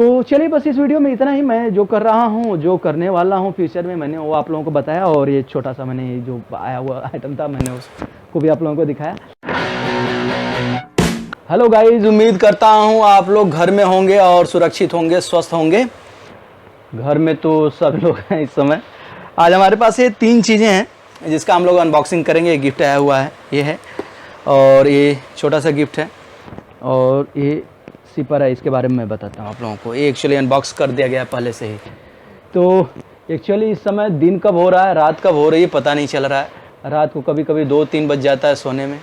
तो चलिए बस इस वीडियो में इतना ही। मैं जो कर रहा हूँ, जो करने वाला हूँ फ्यूचर में, मैंने वो आप लोगों को बताया, और ये छोटा सा मैंने जो आया हुआ आइटम था मैंने उसको भी आप लोगों को दिखाया। हेलो गाइस, उम्मीद करता हूँ आप लोग घर में होंगे और सुरक्षित होंगे, स्वस्थ होंगे। घर में तो सब लोग हैं इस समय। आज हमारे पास ये 3 चीज़ें हैं जिसका हम लोग अनबॉक्सिंग करेंगे। गिफ्ट आया हुआ है, ये है, और ये छोटा सा गिफ्ट है, और ये सिपर है। इसके बारे में मैं बताता हूँ आप लोगों को। ये एक्चुअली अनबॉक्स कर दिया गया पहले से ही। तो एक्चुअली इस समय दिन कब हो रहा है, रात कब हो रही है, पता नहीं चल रहा है। रात को कभी कभी 2-3 बज जाता है सोने में,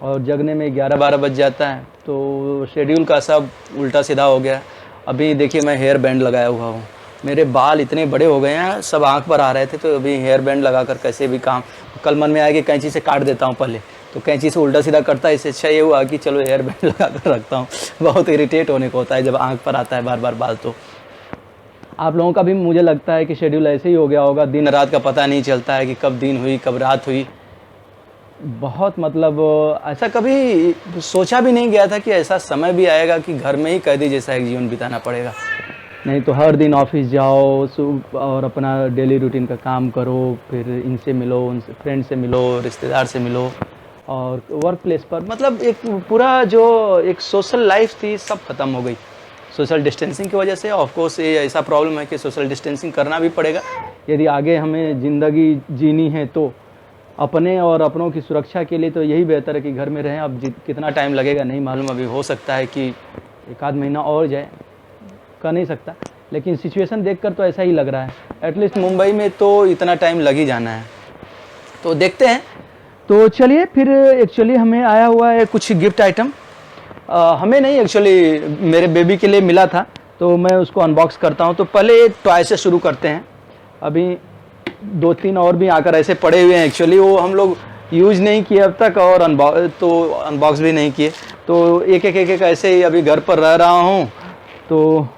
और जगने में 11-12 बज जाता है। तो शेड्यूल का सब उल्टा सीधा हो गया। अभी देखिए मैं हेयर बैंड लगाया हुआ हूँ। मेरे बाल इतने बड़े हो गए हैं, सब आँख पर आ रहे थे, तो अभी हेयर बैंड लगा कर कैसे भी काम। कल मन में आया कि कैंची से काट देता हूँ पहले, तो कैंची से उल्टा सीधा करता है। इससे अच्छा ये हुआ कि चलो हेयर बैंड लगा कर रखता हूँ। बहुत इरिटेट होने को होता है जब आँख पर आता है बार बार बाल। तो आप लोगों का भी मुझे लगता है कि शेड्यूल ऐसे ही हो गया होगा। दिन रात का पता नहीं चलता है कि कब दिन हुई कब रात हुई। बहुत मतलब ऐसा कभी सोचा भी नहीं गया था कि ऐसा समय भी आएगा कि घर में ही कैदी जैसा एक जीवन बिताना पड़ेगा। नहीं तो हर दिन ऑफिस जाओ और अपना डेली रूटीन का काम करो, फिर इनसे मिलो, उनसे फ्रेंड से मिलो, रिश्तेदार से मिलो, और वर्क प्लेस पर मतलब एक पूरा जो एक सोशल लाइफ थी सब ख़त्म हो गई सोशल डिस्टेंसिंग की वजह से। ऑफ कोर्स ये ऐसा प्रॉब्लम है कि सोशल डिस्टेंसिंग करना भी पड़ेगा यदि आगे हमें ज़िंदगी जीनी है। तो अपने और अपनों की सुरक्षा के लिए तो यही बेहतर है कि घर में रहें। अब कितना टाइम लगेगा नहीं मालूम, अभी हो सकता है कि 1-आध महीना और जाए, कह नहीं सकता, लेकिन सिचुएशन देखकर तो ऐसा ही लग रहा है। एटलीस्ट मुंबई में तो इतना टाइम लग ही जाना है, तो देखते हैं। तो चलिए फिर एक्चुअली हमें आया हुआ है कुछ गिफ्ट आइटम। हमें नहीं, एक्चुअली मेरे बेबी के लिए मिला था, तो मैं उसको अनबॉक्स करता हूं। तो पहले एक टॉय से शुरू करते हैं। अभी 2-3 और भी आकर ऐसे पड़े हुए हैं, एक्चुअली वो हम लोग यूज़ नहीं किए अब तक, और अनबॉक्स भी नहीं किए। तो एक एक ऐसे ही अभी घर पर रह रहा हूँ तो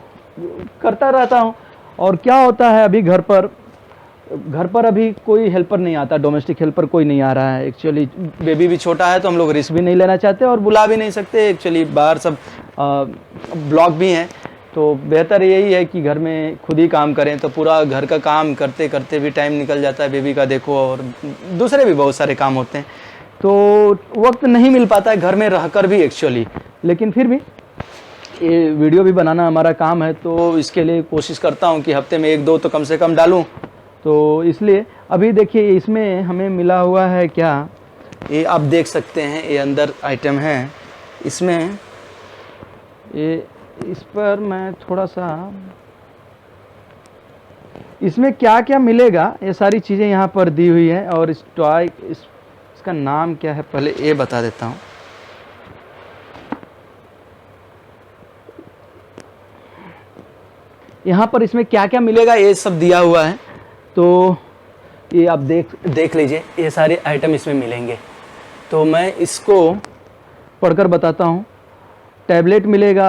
करता रहता हूँ। और क्या होता है अभी घर पर अभी कोई हेल्पर नहीं आता, डोमेस्टिक हेल्पर कोई नहीं आ रहा है। एक्चुअली बेबी भी छोटा है, तो हम लोग रिस्क भी नहीं लेना चाहते और बुला भी नहीं सकते। एक्चुअली बाहर सब ब्लॉक भी हैं, तो बेहतर यही है कि घर में खुद ही काम करें। तो पूरा घर का काम करते करते भी टाइम निकल जाता है, बेबी का देखो, और दूसरे भी बहुत सारे काम होते हैं, तो वक्त नहीं मिल पाता है घर में रहकर भी एक्चुअली। लेकिन फिर भी ये वीडियो भी बनाना हमारा काम है, तो इसके लिए कोशिश करता हूँ कि हफ्ते में 1-2 तो कम से कम डालूँ। तो इसलिए अभी देखिए इसमें हमें मिला हुआ है क्या, ये आप देख सकते हैं, ये अंदर आइटम है इसमें। ये इस पर मैं थोड़ा सा, इसमें क्या क्या मिलेगा ये सारी चीज़ें यहाँ पर दी हुई है। और इस टॉय इसका नाम क्या है पहले ये बता देता हूँ। यहाँ पर इसमें क्या क्या मिलेगा ये सब दिया हुआ है, तो ये आप देख लीजिए, ये सारे आइटम इसमें मिलेंगे। तो मैं इसको पढ़कर बताता हूँ। टैबलेट मिलेगा,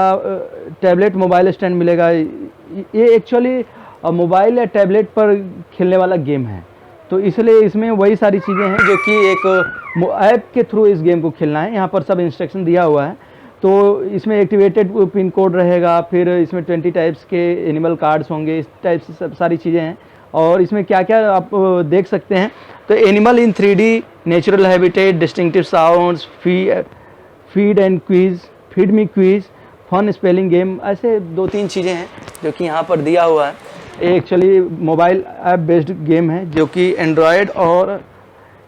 टैबलेट मोबाइल स्टैंड मिलेगा। ये एक्चुअली मोबाइल या टैबलेट पर खेलने वाला गेम है, तो इसलिए इसमें वही सारी चीज़ें हैं जो कि एक ऐप के थ्रू इस गेम को खेलना है। यहाँ पर सब इंस्ट्रक्शन दिया हुआ है। तो इसमें एक्टिवेटेड पिन कोड रहेगा, फिर इसमें 20 टाइप्स के एनिमल कार्ड्स होंगे, इस टाइप से सब सारी चीज़ें हैं। और इसमें क्या क्या आप देख सकते हैं, तो animal in 3D, natural habitat, distinctive sounds, feed and quiz, feed me quiz, fun spelling game, ऐसे 2-3 चीज़ें हैं जो कि यहाँ पर दिया हुआ है। ये actually mobile app based game है जो कि एंड्रॉयड और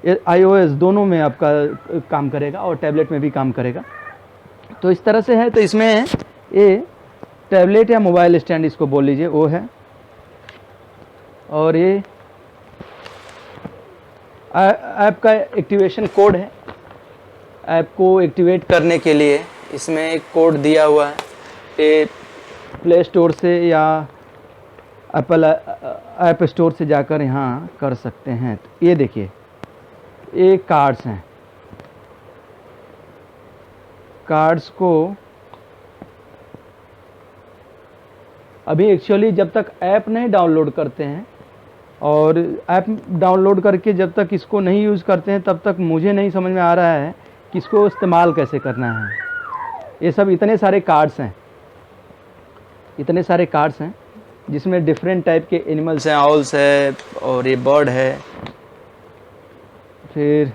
iOS दोनों में आपका काम करेगा, और टैबलेट में भी काम करेगा। तो इस तरह से है। तो इसमें ये टैबलेट या मोबाइल स्टैंड इसको बोल लीजिए, वो है। और ये ऐप का एक्टिवेशन कोड है। ऐप को एक्टिवेट करने के लिए इसमें एक कोड दिया हुआ है। ये प्ले स्टोर से या एप्पल ऐप स्टोर से जाकर यहाँ कर सकते हैं। तो ये देखिए, ये कार्ड्स हैं। कार्ड्स को अभी एक्चुअली जब तक ऐप नहीं डाउनलोड करते हैं, और ऐप डाउनलोड करके जब तक इसको नहीं यूज़ करते हैं, तब तक मुझे नहीं समझ में आ रहा है कि इसको इस्तेमाल कैसे करना है। ये सब इतने सारे कार्ड्स हैं। इतने सारे कार्ड्स हैं जिसमें डिफरेंट टाइप के एनिमल्स हैं, आउल्स है और ये बर्ड है। फिर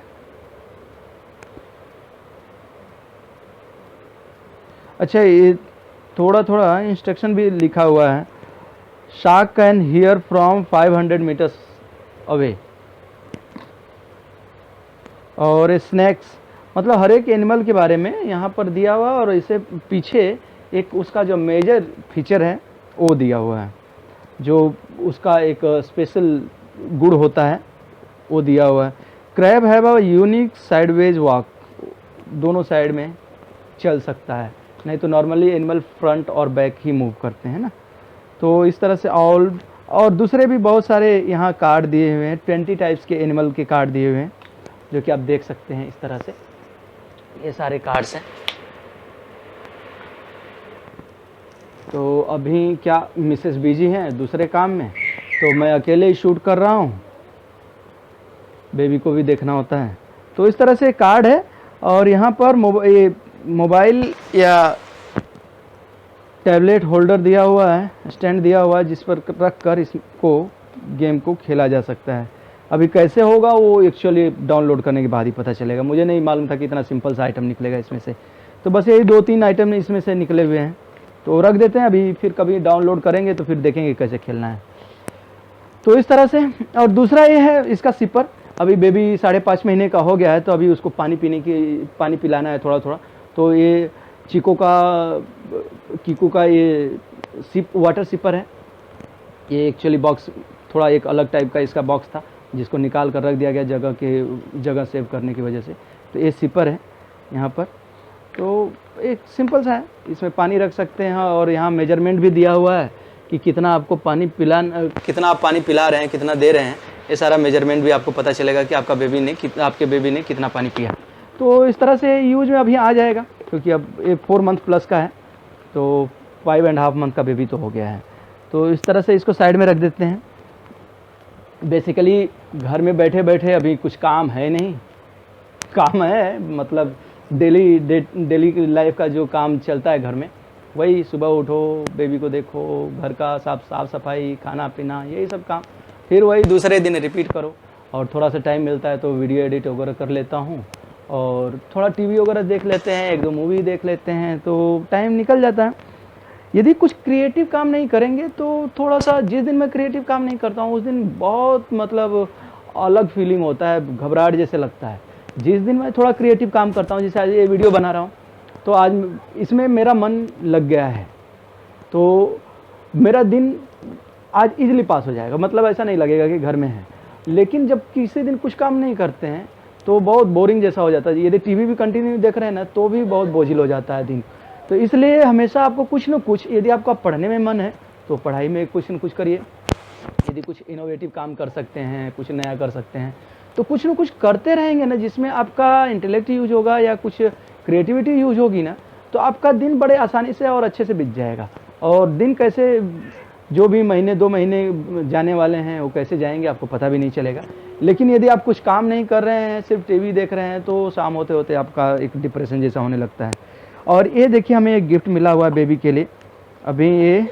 अच्छा, ये थोड़ा थोड़ा इंस्ट्रक्शन भी लिखा हुआ है। Shark can hear from 500 meters away. और स्नैक्स, मतलब हर एक एनिमल के बारे में यहाँ पर दिया हुआ है, और इसे पीछे एक उसका जो मेजर फीचर है वो दिया हुआ है, जो उसका एक स्पेशल गुण होता है वो दिया हुआ है। Crab have a unique sideways walk, दोनों साइड में चल सकता है, नहीं तो नॉर्मली एनिमल फ्रंट और बैक ही मूव करते हैं ना। तो इस तरह से और दूसरे भी बहुत सारे यहाँ कार्ड दिए हुए हैं, 20 टाइप्स के एनिमल के कार्ड दिए हुए हैं, जो कि आप देख सकते हैं। इस तरह से ये सारे कार्ड्स हैं। तो अभी क्या मिसेस बिजी हैं दूसरे काम में, तो मैं अकेले ही शूट कर रहा हूँ, बेबी को भी देखना होता है। तो इस तरह से कार्ड है, और यहाँ पर मोबाइल या टैबलेट होल्डर दिया हुआ है, स्टैंड दिया हुआ है, जिस पर रख कर इसको गेम को खेला जा सकता है। अभी कैसे होगा वो एक्चुअली डाउनलोड करने के बाद ही पता चलेगा। मुझे नहीं मालूम था कि इतना सिंपल सा आइटम निकलेगा इसमें से। तो बस यही 2-3 आइटम इसमें से निकले हुए हैं, तो रख देते हैं। अभी फिर कभी डाउनलोड करेंगे तो फिर देखेंगे कैसे खेलना है। तो इस तरह से। और दूसरा ये है इसका सिपर। अभी बेबी 5.5 महीने का हो गया है, तो अभी उसको पानी पिलाना है थोड़ा थोड़ा। तो ये कीकू का ये वाटर सिपर है। ये एक्चुअली बॉक्स थोड़ा एक अलग टाइप का इसका बॉक्स था, जिसको निकाल कर रख दिया गया जगह सेव करने की वजह से। तो ये सिपर है यहाँ पर। तो एक सिंपल सा है, इसमें पानी रख सकते हैं, और यहाँ मेजरमेंट भी दिया हुआ है कि कितना आप पानी पिला रहे हैं, कितना दे रहे हैं। ये सारा मेजरमेंट भी आपको पता चलेगा कि आपके बेबी ने कितना पानी पिया। तो इस तरह से यूज में अभी आ जाएगा, क्योंकि अब ये 4 मंथ प्लस का है, तो 5.5 मंथ का बेबी तो हो गया है। तो इस तरह से इसको साइड में रख देते हैं। बेसिकली घर में बैठे बैठे अभी कुछ काम है नहीं, काम है मतलब डेली लाइफ का जो काम चलता है घर में, वही सुबह उठो, बेबी को देखो, घर का साफ सफाई, खाना पीना, यही सब काम। फिर वही दूसरे दिन रिपीट करो। और थोड़ा सा टाइम मिलता है तो वीडियो एडिट वगैरह कर लेता हूँ, और थोड़ा टीवी वगैरह देख लेते हैं, 1-2 मूवी देख लेते हैं, तो टाइम निकल जाता है। यदि कुछ क्रिएटिव काम नहीं करेंगे तो थोड़ा सा, जिस दिन मैं क्रिएटिव काम नहीं करता हूँ उस दिन बहुत मतलब अलग फीलिंग होता है, घबराहट जैसे लगता है। जिस दिन मैं थोड़ा क्रिएटिव काम करता हूँ, जैसे आज ये वीडियो बना रहा हूँ, तो आज इसमें मेरा मन लग गया है, तो मेरा दिन आज इजीली पास हो जाएगा। मतलब ऐसा नहीं लगेगा कि घर में है। लेकिन जब किसी दिन कुछ काम नहीं करते हैं तो बहुत बोरिंग जैसा हो जाता है। यदि टीवी भी कंटिन्यू देख रहे हैं ना, तो भी बहुत बोझिल हो जाता है दिन। तो इसलिए हमेशा आपको कुछ न कुछ, यदि आपका पढ़ने में मन है तो पढ़ाई में कुछ न कुछ करिए। यदि कुछ इनोवेटिव काम कर सकते हैं, कुछ नया कर सकते हैं, तो कुछ न कुछ करते रहेंगे ना, जिसमें आपका इंटेलेक्ट यूज होगा या कुछ क्रिएटिविटी यूज होगी ना, तो आपका दिन बड़े आसानी से और अच्छे से बीत जाएगा। और दिन कैसे, जो भी महीने 2 महीने जाने वाले हैं वो कैसे जाएंगे आपको पता भी नहीं चलेगा। लेकिन यदि आप कुछ काम नहीं कर रहे हैं, सिर्फ टीवी देख रहे हैं, तो शाम होते होते आपका एक डिप्रेशन जैसा होने लगता है। और ये देखिए, हमें एक गिफ्ट मिला हुआ है बेबी के लिए। अभी ये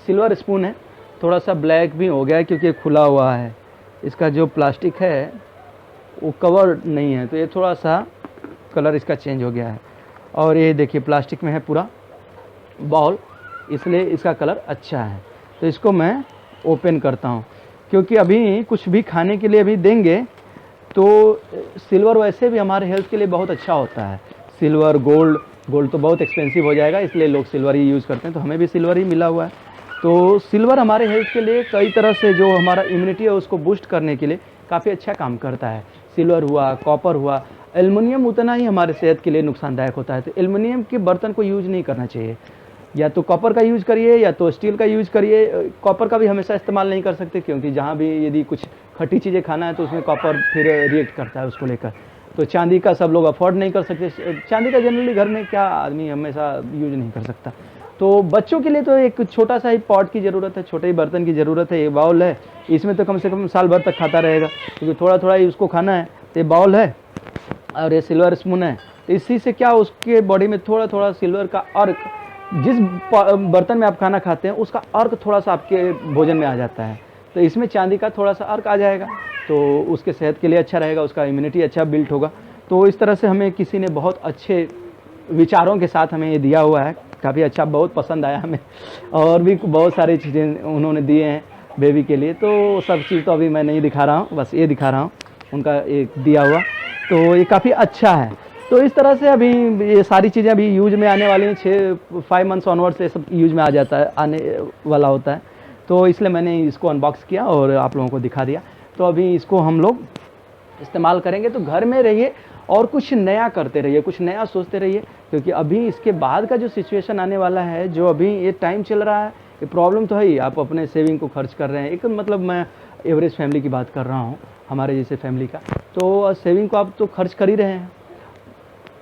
सिल्वर स्पून है, थोड़ा सा ब्लैक भी हो गया है क्योंकि ये खुला हुआ है। इसका जो प्लास्टिक है वो कवर नहीं है, तो ये थोड़ा सा कलर इसका चेंज हो गया है। और ये देखिए प्लास्टिक में है पूरा बाउल, इसलिए इसका कलर अच्छा है। तो इसको मैं ओपन करता हूँ, क्योंकि अभी कुछ भी खाने के लिए अभी देंगे तो सिल्वर वैसे भी हमारे हेल्थ के लिए बहुत अच्छा होता है। सिल्वर, गोल्ड तो बहुत एक्सपेंसिव हो जाएगा, इसलिए लोग सिल्वर ही यूज़ करते हैं। तो हमें भी सिल्वर ही मिला हुआ है। तो सिल्वर हमारे हेल्थ के लिए कई तरह से, जो हमारा इम्यूनिटी है उसको बूस्ट करने के लिए काफ़ी अच्छा काम करता है। सिल्वर हुआ, कॉपर हुआ। एल्युमिनियम उतना ही हमारे सेहत के लिए नुकसानदायक होता है। तो एल्युमिनियम के बर्तन को यूज़ नहीं करना चाहिए। या तो कॉपर का यूज़ करिए या तो स्टील का यूज़ करिए। कॉपर का भी हमेशा इस्तेमाल नहीं कर सकते, क्योंकि जहाँ भी यदि कुछ खट्टी चीज़ें खाना है तो उसमें कॉपर फिर रिएक्ट करता है उसको लेकर। तो चांदी का सब लोग अफोर्ड नहीं कर सकते। चांदी का जनरली घर में क्या आदमी हमेशा यूज नहीं कर सकता। तो बच्चों के लिए तो एक छोटा सा ही पॉट की ज़रूरत है, छोटे ही बर्तन की ज़रूरत है। ये बाउल है, इसमें तो कम से कम साल भर तक खाता रहेगा, क्योंकि थोड़ा थोड़ा ही उसको खाना है। तो ये बाउल है और ये सिल्वर स्पून है। तो इसी से क्या, उसके बॉडी में थोड़ा थोड़ा सिल्वर का और जिस बर्तन में आप खाना खाते हैं उसका अर्क थोड़ा सा आपके भोजन में आ जाता है, तो इसमें चांदी का थोड़ा सा अर्क आ जाएगा तो उसके सेहत के लिए अच्छा रहेगा, उसका इम्यूनिटी अच्छा बिल्ट होगा। तो इस तरह से हमें किसी ने बहुत अच्छे विचारों के साथ हमें ये दिया हुआ है, काफ़ी अच्छा, बहुत पसंद आया हमें। और भी बहुत सारी चीज़ें उन्होंने दिए हैं बेबी के लिए, तो सब चीज़ तो अभी मैं नहीं दिखा रहा हूँ, बस ये दिखा रहा हूँ उनका एक दिया हुआ। तो ये काफ़ी अच्छा है। तो इस तरह से अभी ये सारी चीज़ें अभी यूज में आने वाली हैं, 5 मंथ्स ऑनवर्ड से सब यूज में आ जाता है, आने वाला होता है। तो इसलिए मैंने इसको अनबॉक्स किया और आप लोगों को दिखा दिया। तो अभी इसको हम लोग इस्तेमाल करेंगे। तो घर में रहिए और कुछ नया करते रहिए, कुछ नया सोचते रहिए, क्योंकि अभी इसके बाद का जो सिचुएशन आने वाला है, जो अभी ये टाइम चल रहा है, ये प्रॉब्लम तो है ही। आप अपने सेविंग को खर्च कर रहे हैं, एक मतलब मैं एवरेज फैमिली की बात कर रहा हूँ, हमारे जैसे फैमिली का, तो सेविंग को आप तो खर्च कर ही रहे हैं।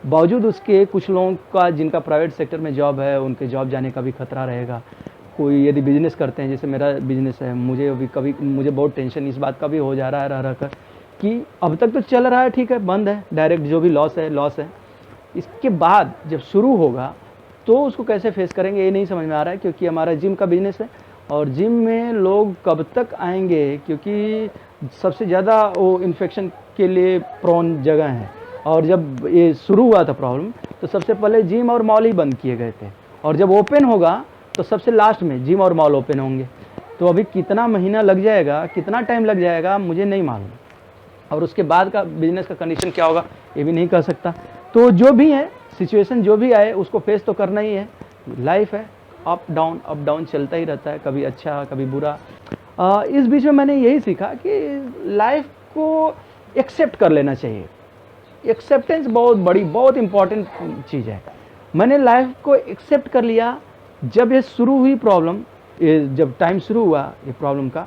बावजूद उसके कुछ लोगों का जिनका प्राइवेट सेक्टर में जॉब है, उनके जॉब जाने का भी खतरा रहेगा। कोई यदि बिजनेस करते हैं, जैसे मेरा बिजनेस है, मुझे अभी कभी मुझे बहुत टेंशन इस बात का भी हो जा रहा है रह कर कि अब तक तो चल रहा है, ठीक है, बंद है, डायरेक्ट जो भी लॉस है। इसके बाद जब शुरू होगा तो उसको कैसे फेस करेंगे ये नहीं समझ में आ रहा है, क्योंकि हमारा जिम का बिजनेस है और जिम में लोग कब तक आएंगे, क्योंकि सबसे ज़्यादा वो इन्फेक्शन के लिए प्रोन जगह है। और जब ये शुरू हुआ था प्रॉब्लम, तो सबसे पहले जिम और मॉल ही बंद किए गए थे, और जब ओपन होगा तो सबसे लास्ट में जिम और मॉल ओपन होंगे। तो अभी कितना महीना लग जाएगा, कितना टाइम लग जाएगा, मुझे नहीं मालूम, और उसके बाद का बिजनेस का कंडीशन क्या होगा ये भी नहीं कह सकता। तो जो भी है सिचुएशन, जो भी आए उसको फेस तो करना ही है, लाइफ है, अप डाउन चलता ही रहता है, कभी अच्छा कभी बुरा। इस बीच में मैंने यही सीखा कि लाइफ को एक्सेप्ट कर लेना चाहिए। एक्सेप्टेंस बहुत बड़ी, बहुत इंपॉर्टेंट चीज़ है। मैंने लाइफ को एक्सेप्ट कर लिया। जब ये शुरू हुई प्रॉब्लम, ये जब टाइम शुरू हुआ ये प्रॉब्लम का,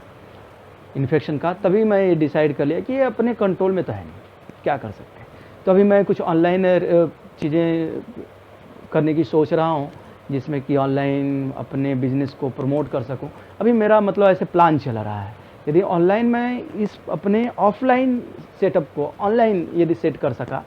इन्फेक्शन का, तभी मैं ये डिसाइड कर लिया कि ये अपने कंट्रोल में तो है नहीं, क्या कर सकते हैं। तो अभी मैं कुछ ऑनलाइन चीज़ें करने की सोच रहा हूँ, जिसमें कि ऑनलाइन अपने बिजनेस को प्रमोट कर सकूँ। अभी मेरा मतलब ऐसे प्लान चल रहा है, यदि ऑनलाइन मैं इस अपने ऑफलाइन सेटअप को ऑनलाइन यदि सेट कर सका,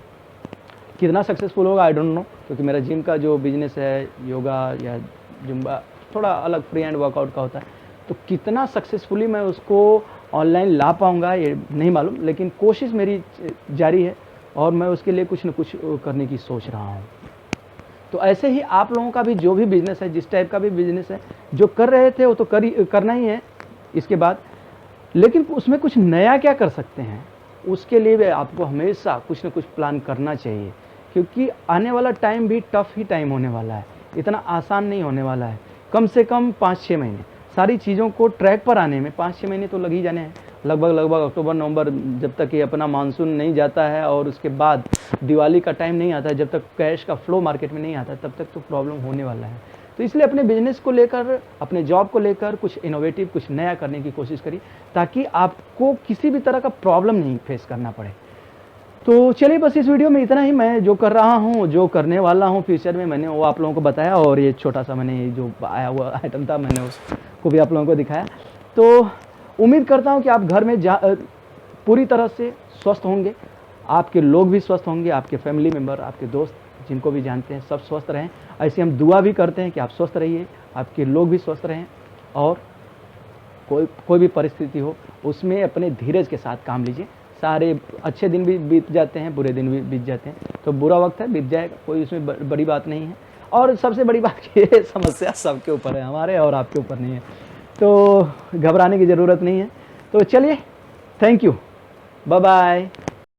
कितना सक्सेसफुल होगा आई डोंट नो, क्योंकि मेरा जिम का जो बिजनेस है, योगा या जुम्बा, थोड़ा अलग फ्री हैंड वर्कआउट का होता है, तो कितना सक्सेसफुली मैं उसको ऑनलाइन ला पाऊँगा ये नहीं मालूम, लेकिन कोशिश मेरी जारी है और मैं उसके लिए कुछ न कुछ करने की सोच रहा हूँ। तो ऐसे ही आप लोगों का भी जो भी बिज़नेस है, जिस टाइप का भी बिज़नेस है, जो कर रहे थे वो तो करना ही है इसके बाद, लेकिन उसमें कुछ नया क्या कर सकते हैं, उसके लिए भी आपको हमेशा कुछ न कुछ प्लान करना चाहिए, क्योंकि आने वाला टाइम भी टफ ही टाइम होने वाला है, इतना आसान नहीं होने वाला है। कम से कम 5-6 महीने सारी चीज़ों को ट्रैक पर आने में 5-6 महीने तो लग ही जाने हैं। लगभग अक्टूबर नवंबर, जब तक ये अपना मानसून नहीं जाता है और उसके बाद दिवाली का टाइम नहीं आता है, जब तक कैश का फ्लो मार्केट में नहीं आता, तब तक तो प्रॉब्लम होने वाला है। तो इसलिए अपने बिजनेस को लेकर, अपने जॉब को लेकर कुछ इनोवेटिव, कुछ नया करने की कोशिश करिए, ताकि आपको किसी भी तरह का प्रॉब्लम नहीं फेस करना पड़े। तो चलिए, बस इस वीडियो में इतना ही। मैं जो कर रहा हूँ, जो करने वाला हूँ फ्यूचर में, मैंने वो आप लोगों को बताया, और ये छोटा सा मैंने जो आया हुआ आइटम था, मैंने उसको भी आप लोगों को दिखाया। तो उम्मीद करता हूँ कि आप घर में पूरी तरह से स्वस्थ होंगे, आपके लोग भी स्वस्थ होंगे, आपके फैमिली मेम्बर, आपके दोस्त जिनको भी जानते हैं, सब स्वस्थ रहें। ऐसे हम दुआ भी करते हैं कि आप स्वस्थ रहिए, आपके लोग भी स्वस्थ रहें, और कोई भी परिस्थिति हो उसमें अपने धीरज के साथ काम लीजिए। सारे अच्छे दिन भी बीत जाते हैं, बुरे दिन भी बीत जाते हैं, तो बुरा वक्त है, बीत जाएगा, कोई उसमें बड़ी बात नहीं है। और सबसे बड़ी बात ये समस्या सबके ऊपर है, हमारे और आपके ऊपर नहीं है, तो घबराने की ज़रूरत नहीं है। तो चलिए, थैंक यू, बाय बाय।